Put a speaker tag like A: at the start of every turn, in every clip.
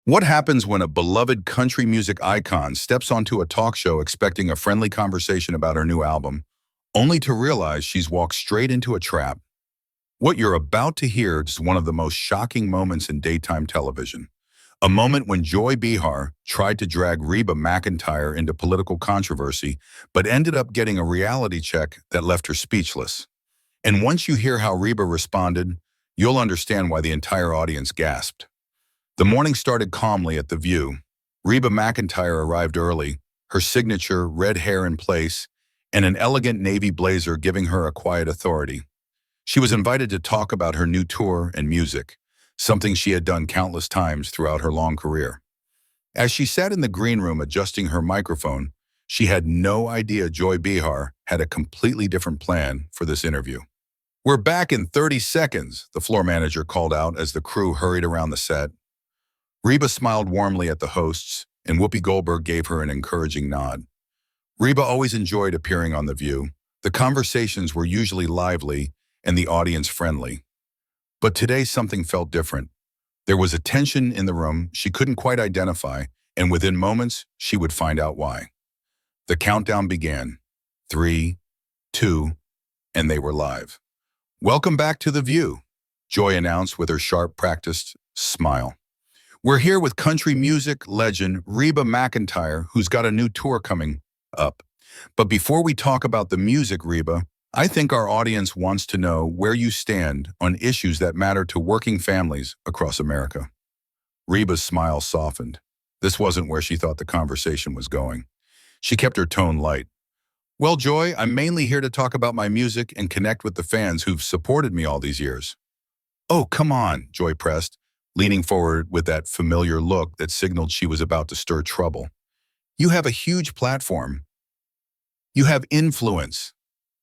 A: What happens when a beloved country music icon steps onto a talk show expecting a friendly conversation about her new album, only to realize she's walked straight into a trap? What you're about to hear is one of the most shocking moments in daytime television. A moment when Joy Behar tried to drag Reba McEntire into political controversy, but ended up getting a reality check that left her speechless. And once you hear how Reba responded, you'll understand why the entire audience gasped. The morning started calmly at The View. Reba McEntire arrived early, her signature red hair in place, and an elegant navy blazer giving her a quiet authority. She was invited to talk about her new tour and music, something she had done countless times throughout her long career. As she sat in the green room adjusting her microphone, she had no idea Joy Behar had a completely different plan for this interview. "We're back in 30 seconds, the floor manager called out as the crew hurried around the set. Reba smiled warmly at the hosts, and Whoopi Goldberg gave her an encouraging nod. Reba always enjoyed appearing on The View. The conversations were usually lively and the audience friendly. But today something felt different. There was a tension in the room she couldn't quite identify, and within moments, she would find out why. The countdown began. 3, 2, and they were live. "Welcome back to The View," Joy announced with her sharp, practiced smile. "We're here with country music legend Reba McEntire, who's got a new tour coming up. But before we talk about the music, Reba, I think our audience wants to know where you stand on issues that matter to working families across America." Reba's smile softened. This wasn't where she thought the conversation was going. She kept her tone light. "Well, Joy, I'm mainly here to talk about my music and connect with the fans who've supported me all these years." "Oh, come on," Joy pressed, leaning forward with that familiar look that signaled she was about to stir trouble. "You have a huge platform. You have influence.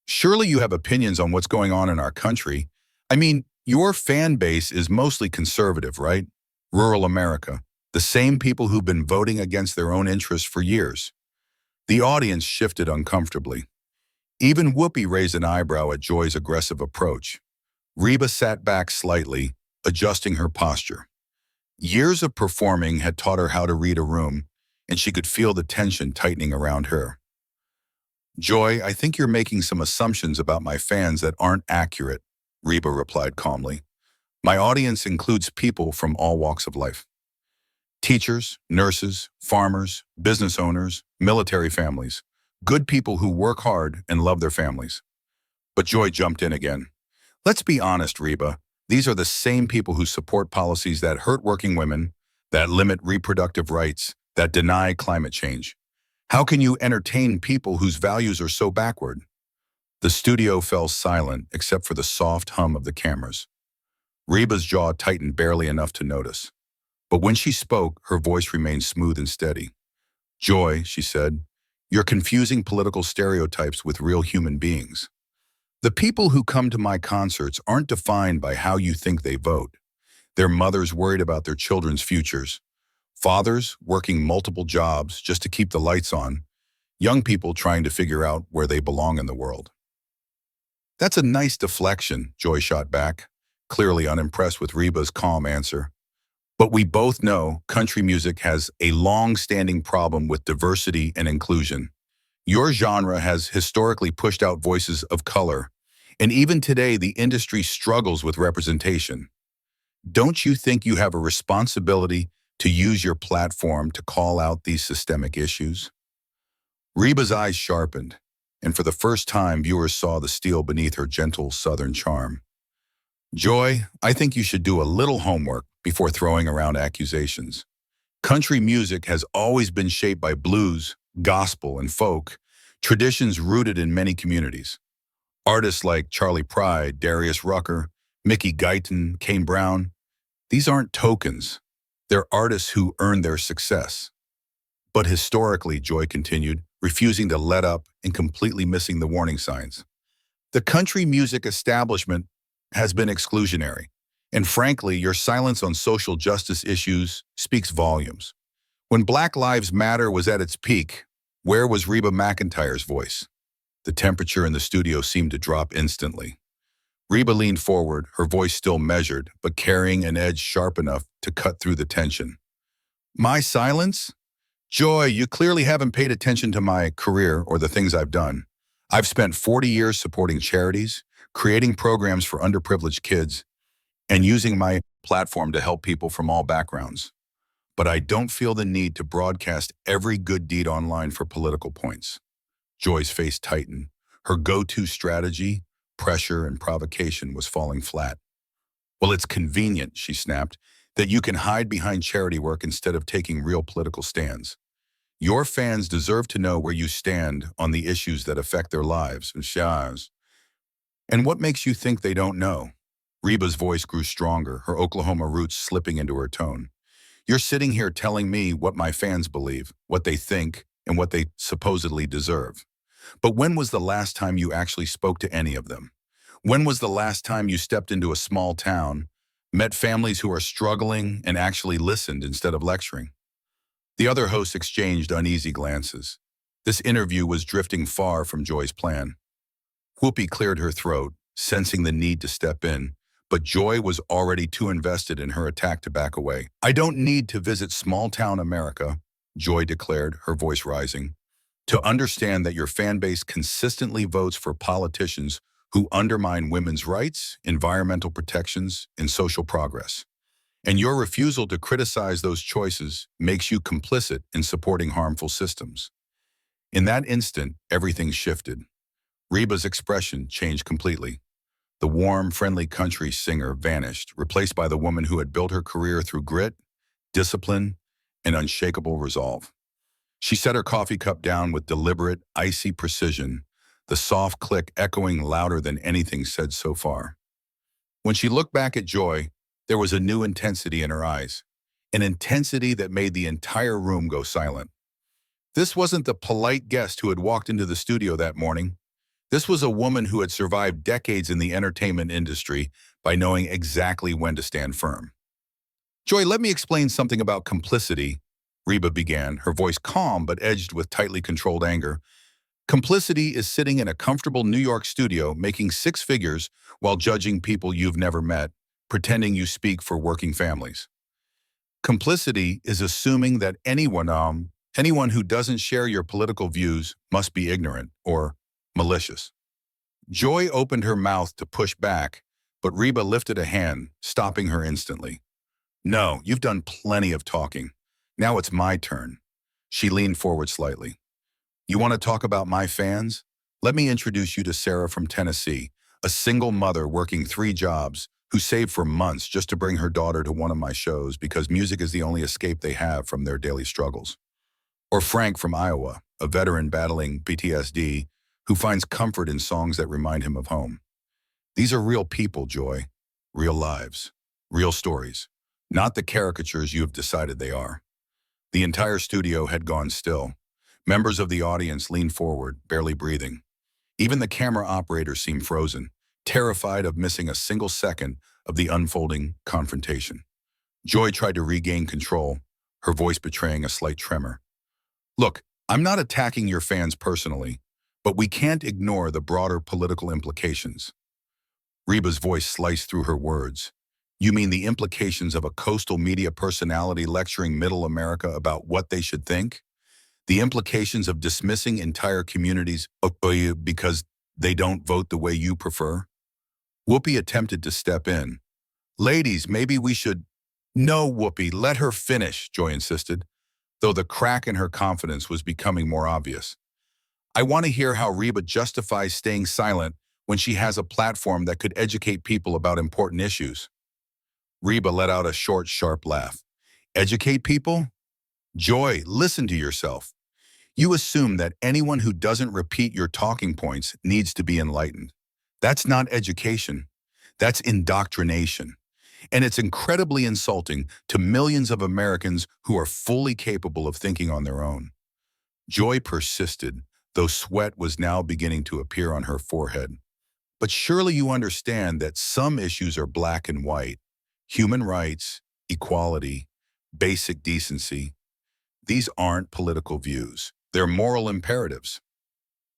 A: Surely you have opinions on what's going on in our country. I mean, your fan base is mostly conservative, right? Rural America. The same people who've been voting against their own interests for years." The audience shifted uncomfortably. Even Whoopi raised an eyebrow at Joy's aggressive approach. Reba sat back slightly, adjusting her posture. Years of performing had taught her how to read a room, and she could feel the tension tightening around her. "Joy, I think you're making some assumptions about my fans that aren't accurate," Reba replied calmly. "My audience includes people from all walks of life. Teachers, nurses, farmers, business owners, military families. Good people who work hard and love their families." But Joy jumped in again. "Let's be honest, Reba. These are the same people who support policies that hurt working women, that limit reproductive rights, that deny climate change. How can you entertain people whose values are so backward?" The studio fell silent except for the soft hum of the cameras. Reba's jaw tightened barely enough to notice. But when she spoke, her voice remained smooth and steady. "Joy," she said, "you're confusing political stereotypes with real human beings. The people who come to my concerts aren't defined by how you think they vote. They're mothers worried about their children's futures, fathers working multiple jobs just to keep the lights on, young people trying to figure out where they belong in the world." "That's a nice deflection," Joy shot back, clearly unimpressed with Reba's calm answer. "But we both know country music has a long-standing problem with diversity and inclusion. Your genre has historically pushed out voices of color, and even today the industry struggles with representation. Don't you think you have a responsibility to use your platform to call out these systemic issues?" Reba's eyes sharpened, and for the first time viewers saw the steel beneath her gentle southern charm. "Joy, I think you should do a little homework before throwing around accusations. Country music has always been shaped by blues, gospel, and folk, traditions rooted in many communities. Artists like Charlie Pride, Darius Rucker, Mickey Guyton, Kane Brown, these aren't tokens. They're artists who earned their success." "But historically," Joy continued, refusing to let up and completely missing the warning signs, "the country music establishment has been exclusionary. And frankly, your silence on social justice issues speaks volumes. When Black Lives Matter was at its peak, where was Reba McEntire's voice?" The temperature in the studio seemed to drop instantly. Reba leaned forward, her voice still measured, but carrying an edge sharp enough to cut through the tension. My silence? Joy, you clearly haven't paid attention to my career or the things I've done. I've spent 40 years supporting charities, creating programs for underprivileged kids, and using my platform to help people from all backgrounds. But I don't feel the need to broadcast every good deed online for political points. Joy's face tightened. Her go-to strategy, pressure and provocation, was falling flat. Well, it's convenient, she snapped, that you can hide behind charity work instead of taking real political stands. Your fans deserve to know where you stand on the issues that affect their lives. Shaz. And what makes you think they don't know? Reba's voice grew stronger, her Oklahoma roots slipping into her tone. You're sitting here telling me what my fans believe, what they think, and what they supposedly deserve. But when was the last time you actually spoke to any of them? When was the last time you stepped into a small town, met families who are struggling, and actually listened instead of lecturing? The other hosts exchanged uneasy glances. This interview was drifting far from Joy's plan. Whoopi cleared her throat, sensing the need to step in, but Joy was already too invested in her attack to back away. I don't need to visit small-town America, Joy declared, her voice rising, to understand that your fan base consistently votes for politicians who undermine women's rights, environmental protections, and social progress. And your refusal to criticize those choices makes you complicit in supporting harmful systems. In that instant, everything shifted. Reba's expression changed completely. The warm, friendly country singer vanished, replaced by the woman who had built her career through grit, discipline, and unshakable resolve. She set her coffee cup down with deliberate, icy precision, the soft click echoing louder than anything said so far. When she looked back at Joy, there was a new intensity in her eyes, an intensity that made the entire room go silent. This wasn't the polite guest who had walked into the studio that morning. This was a woman who had survived decades in the entertainment industry by knowing exactly when to stand firm. Joy, let me explain something about complicity, Reba began, her voice calm but edged with tightly controlled anger. Complicity is sitting in a comfortable New York studio making six figures while judging people you've never met, pretending you speak for working families. Complicity is assuming that anyone who doesn't share your political views must be ignorant or malicious. Joy opened her mouth to push back, but Reba lifted a hand, stopping her instantly. No, you've done plenty of talking. Now it's my turn. She leaned forward slightly. You want to talk about my fans? Let me introduce you to Sarah from Tennessee, a single mother working 3 jobs who saved for months just to bring her daughter to one of my shows because music is the only escape they have from their daily struggles. Or Frank from Iowa, a veteran battling PTSD who finds comfort in songs that remind him of home. These are real people, Joy. Real lives. Real stories. Not the caricatures you have decided they are. The entire studio had gone still. Members of the audience leaned forward, barely breathing. Even the camera operator seemed frozen, terrified of missing a single second of the unfolding confrontation. Joy tried to regain control, her voice betraying a slight tremor. Look, I'm not attacking your fans personally, but we can't ignore the broader political implications. Reba's voice sliced through her words. You mean the implications of a coastal media personality lecturing middle America about what they should think? The implications of dismissing entire communities because they don't vote the way you prefer? Whoopi attempted to step in. Ladies, maybe we should... No, Whoopi, let her finish, Joy insisted, though the crack in her confidence was becoming more obvious. I want to hear how Reba justifies staying silent when she has a platform that could educate people about important issues. Reba let out a short, sharp laugh. Educate people? Joy, listen to yourself. You assume that anyone who doesn't repeat your talking points needs to be enlightened. That's not education. That's indoctrination. And it's incredibly insulting to millions of Americans who are fully capable of thinking on their own. Joy persisted, though sweat was now beginning to appear on her forehead. But surely you understand that some issues are black and white. Human rights, equality, basic decency. These aren't political views. They're moral imperatives.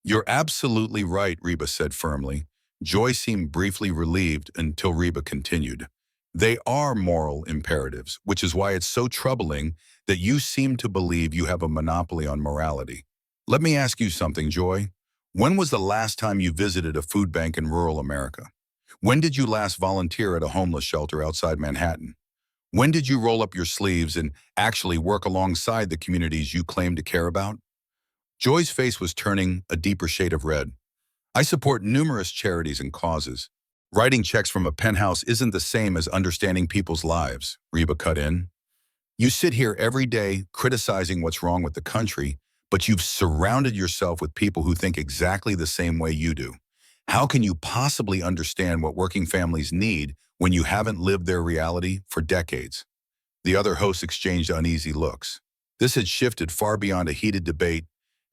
A: You're absolutely right, Reba said firmly. Joy seemed briefly relieved until Reba continued. They are moral imperatives, which is why it's so troubling that you seem to believe you have a monopoly on morality. Let me ask you something, Joy. When was the last time you visited a food bank in rural America? When did you last volunteer at a homeless shelter outside Manhattan? When did you roll up your sleeves and actually work alongside the communities you claim to care about? Joy's face was turning a deeper shade of red. I support numerous charities and causes. Writing checks from a penthouse isn't the same as understanding people's lives, Reba cut in. You sit here every day criticizing what's wrong with the country, but you've surrounded yourself with people who think exactly the same way you do. How can you possibly understand what working families need when you haven't lived their reality for decades? The other hosts exchanged uneasy looks. This had shifted far beyond a heated debate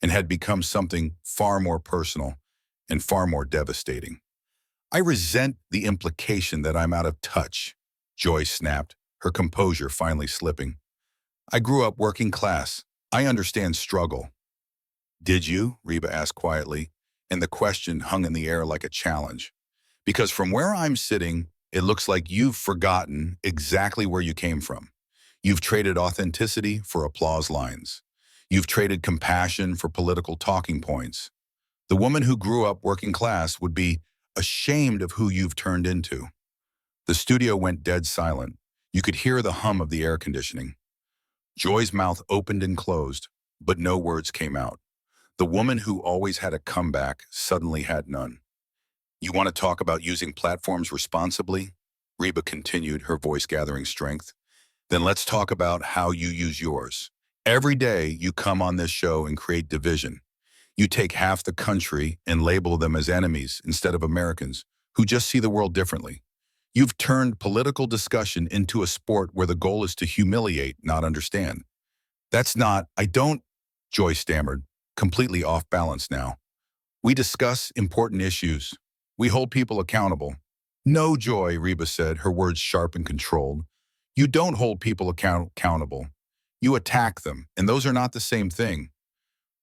A: and had become something far more personal and far more devastating. I resent the implication that I'm out of touch, Joy snapped, her composure finally slipping. I grew up working class. I understand struggle. Did you? Reba asked quietly, and the question hung in the air like a challenge. Because from where I'm sitting, it looks like you've forgotten exactly where you came from. You've traded authenticity for applause lines. You've traded compassion for political talking points. The woman who grew up working class would be ashamed of who you've turned into. The studio went dead silent. You could hear the hum of the air conditioning. Joy's mouth opened and closed, but no words came out. The woman who always had a comeback suddenly had none. You want to talk about using platforms responsibly? Reba continued, her voice gathering strength. Then let's talk about how you use yours. Every day you come on this show and create division. You take half the country and label them as enemies instead of Americans who just see the world differently. You've turned political discussion into a sport where the goal is to humiliate, not understand. I don't, Joy stammered, completely off balance now. We discuss important issues. We hold people accountable. No, Joy, Reba said, her words sharp and controlled. You don't hold people accountable. You attack them, and those are not the same thing.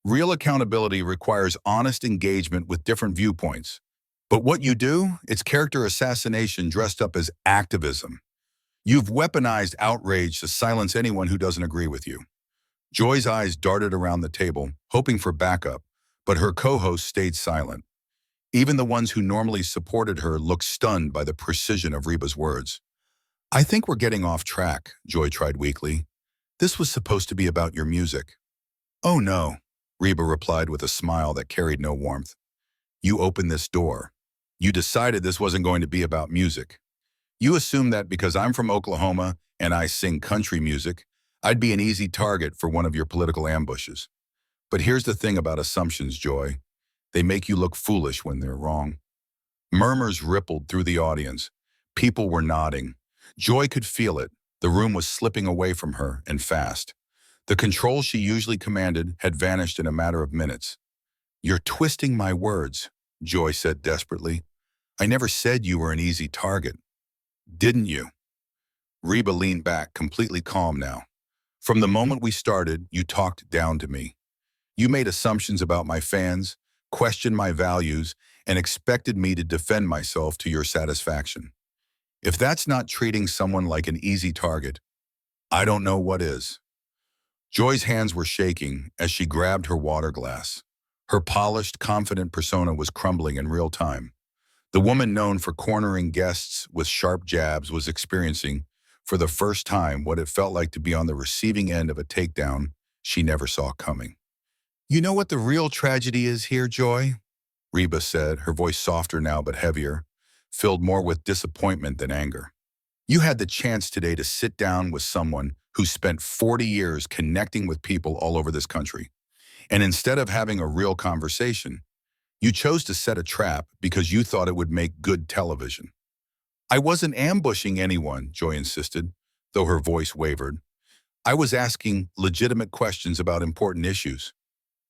A: Real accountability requires honest engagement with different viewpoints. But what you do, it's character assassination dressed up as activism. You've weaponized outrage to silence anyone who doesn't agree with you. Joy's eyes darted around the table, hoping for backup, but her co-host stayed silent. Even the ones who normally supported her looked stunned by the precision of Reba's words. I think we're getting off track, Joy tried weakly. This was supposed to be about your music. Oh no, Reba replied with a smile that carried no warmth. You opened this door. You decided this wasn't going to be about music. You assumed that because I'm from Oklahoma and I sing country music, I'd be an easy target for one of your political ambushes. But here's the thing about assumptions, Joy. They make you look foolish when they're wrong. Murmurs rippled through the audience. People were nodding. Joy could feel it. The room was slipping away from her, and fast. The control she usually commanded had vanished in a matter of minutes. You're twisting my words, Joy said desperately. I never said you were an easy target. Didn't you? Reba leaned back, completely calm now. From the moment we started, you talked down to me. You made assumptions about my fans, questioned my values, and expected me to defend myself to your satisfaction. If that's not treating someone like an easy target, I don't know what is. Joy's hands were shaking as she grabbed her water glass. Her polished, confident persona was crumbling in real time. The woman known for cornering guests with sharp jabs was experiencing, for the first time, what it felt like to be on the receiving end of a takedown she never saw coming. You know what the real tragedy is here, Joy? Reba said, her voice softer now but heavier, filled more with disappointment than anger. You had the chance today to sit down with someone who spent 40 years connecting with people all over this country. And instead of having a real conversation, you chose to set a trap because you thought it would make good television. I wasn't ambushing anyone, Joy insisted, though her voice wavered. I was asking legitimate questions about important issues.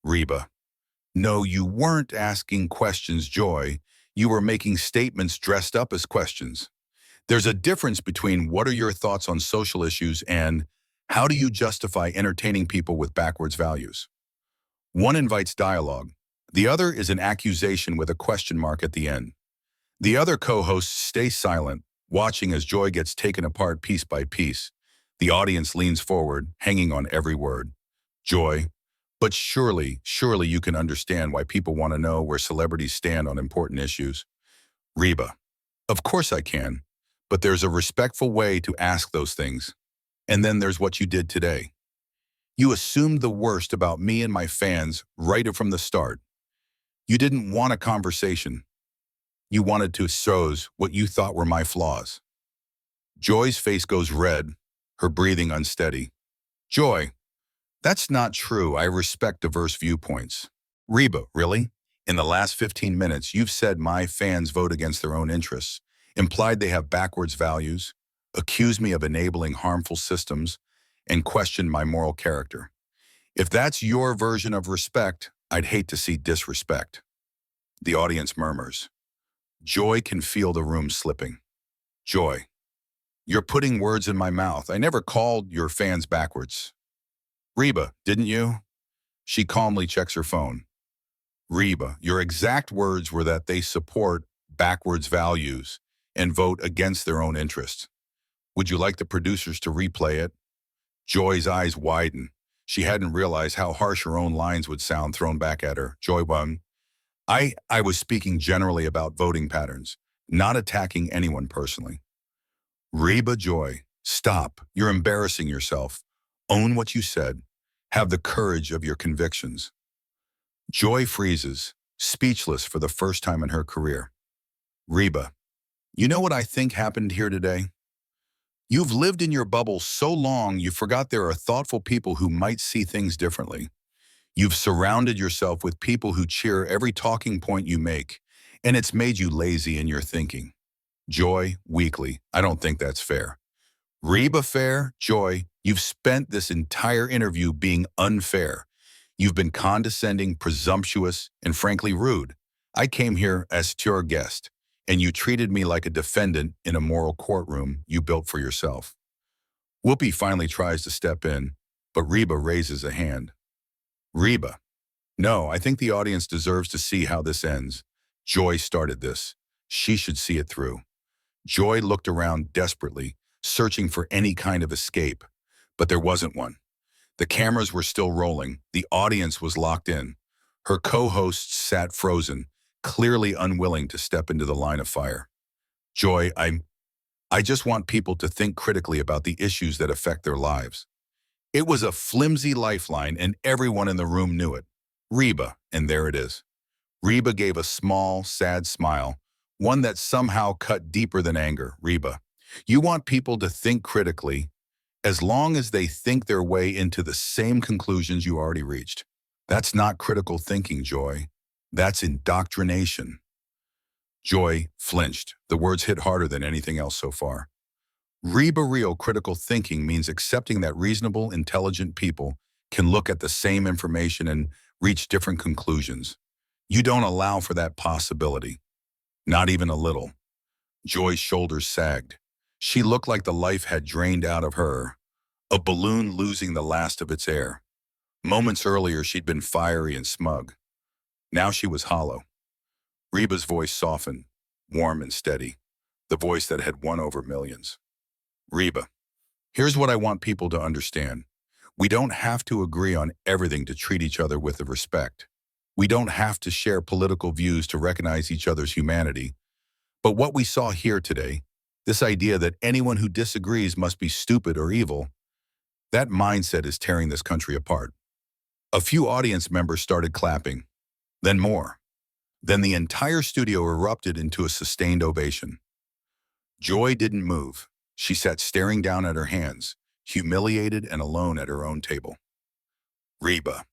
A: Reba. No, you weren't asking questions, Joy. You were making statements dressed up as questions. There's a difference between what are your thoughts on social issues and how do you justify entertaining people with backwards values. One invites dialogue. The other is an accusation with a question mark at the end. The other co-hosts stay silent, watching as Joy gets taken apart piece by piece. The audience leans forward, hanging on every word. Joy. But surely you can understand why people want to know where celebrities stand on important issues. Reba. Of course I can. But there's a respectful way to ask those things. And then there's what you did today. You assumed the worst about me and my fans right from the start. You didn't want a conversation. You wanted to expose what you thought were my flaws. Joy's face goes red, her breathing unsteady. Joy, that's not true. I respect diverse viewpoints. Reba, really? In the last 15 minutes, you've said my fans vote against their own interests, implied they have backwards values, accused me of enabling harmful systems, and questioned my moral character. If that's your version of respect, I'd hate to see disrespect. The audience murmurs. Joy can feel the room slipping. Joy, you're putting words in my mouth. I never called your fans backwards. Reba, didn't you? She calmly checks her phone. Reba, your exact words were that they support backwards values and vote against their own interests. Would you like the producers to replay it? Joy's eyes widen. She hadn't realized how harsh her own lines would sound thrown back at her. Joy Wang, I was speaking generally about voting patterns, not attacking anyone personally. Reba Joy, stop. You're embarrassing yourself. Own what you said. Have the courage of your convictions. Joy freezes, speechless for the first time in her career. Reba, you know what I think happened here today? You've lived in your bubble so long you forgot there are thoughtful people who might see things differently. You've surrounded yourself with people who cheer every talking point you make, and it's made you lazy in your thinking. Joy, weakly, I don't think that's fair. Reba fair, Joy, you've spent this entire interview being unfair. You've been condescending, presumptuous, and frankly rude. I came here as your guest, and you treated me like a defendant in a moral courtroom you built for yourself. Whoopi finally tries to step in, but Reba raises a hand. Reba, no, I think the audience deserves to see how this ends. Joy started this. She should see it through. Joy looked around desperately, searching for any kind of escape, but there wasn't one. The cameras were still rolling. The audience was locked in. Her co-hosts sat frozen, clearly unwilling to step into the line of fire. Joy, I just want people to think critically about the issues that affect their lives. It was a flimsy lifeline, and everyone in the room knew it. Reba, and there it is. Reba gave a small, sad smile, one that somehow cut deeper than anger. Reba, you want people to think critically as long as they think their way into the same conclusions you already reached. That's not critical thinking, Joy. That's indoctrination. Joy flinched. The words hit harder than anything else so far. Reba Rio critical thinking means accepting that reasonable, intelligent people can look at the same information and reach different conclusions. You don't allow for that possibility. Not even a little. Joy's shoulders sagged. She looked like the life had drained out of her, a balloon losing the last of its air. Moments earlier, she'd been fiery and smug. Now she was hollow. Reba's voice softened, warm and steady, the voice that had won over millions. Reba, here's what I want people to understand. We don't have to agree on everything to treat each other with respect. We don't have to share political views to recognize each other's humanity. But what we saw here today, this idea that anyone who disagrees must be stupid or evil, that mindset is tearing this country apart. A few audience members started clapping, then more. Then the entire studio erupted into a sustained ovation. Joy didn't move. She sat staring down at her hands, humiliated and alone at her own table. Reba,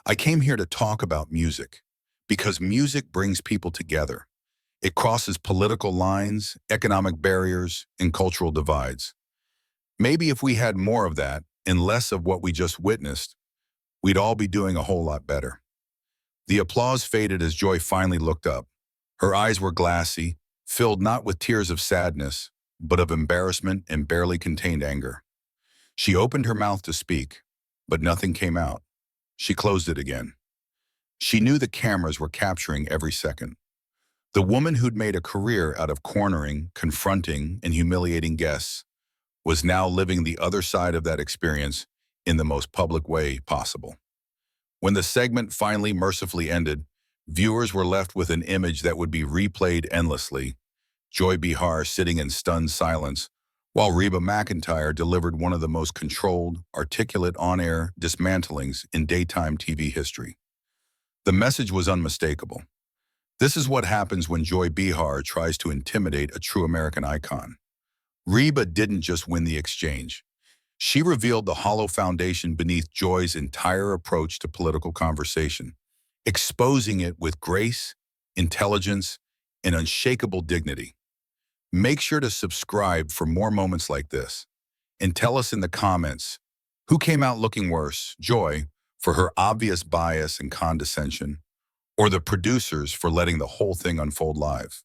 A: I came here to talk about music, because music brings people together. It crosses political lines, economic barriers, and cultural divides. Maybe if we had more of that and less of what we just witnessed, we'd all be doing a whole lot better. The applause faded as Joy finally looked up. Her eyes were glassy, filled not with tears of sadness, but of embarrassment and barely contained anger. She opened her mouth to speak, but nothing came out. She closed it again. She knew the cameras were capturing every second. The woman who'd made a career out of cornering, confronting, and humiliating guests was now living the other side of that experience in the most public way possible. When the segment finally mercifully ended, viewers were left with an image that would be replayed endlessly. Joy Behar sitting in stunned silence, while Reba McEntire delivered one of the most controlled, articulate on-air dismantlings in daytime TV history. The message was unmistakable. This is what happens when Joy Behar tries to intimidate a true American icon. Reba didn't just win the exchange. She revealed the hollow foundation beneath Joy's entire approach to political conversation, exposing it with grace, intelligence, and unshakable dignity. Make sure to subscribe for more moments like this. And tell us in the comments, who came out looking worse, Joy, for her obvious bias and condescension, or the producers for letting the whole thing unfold live?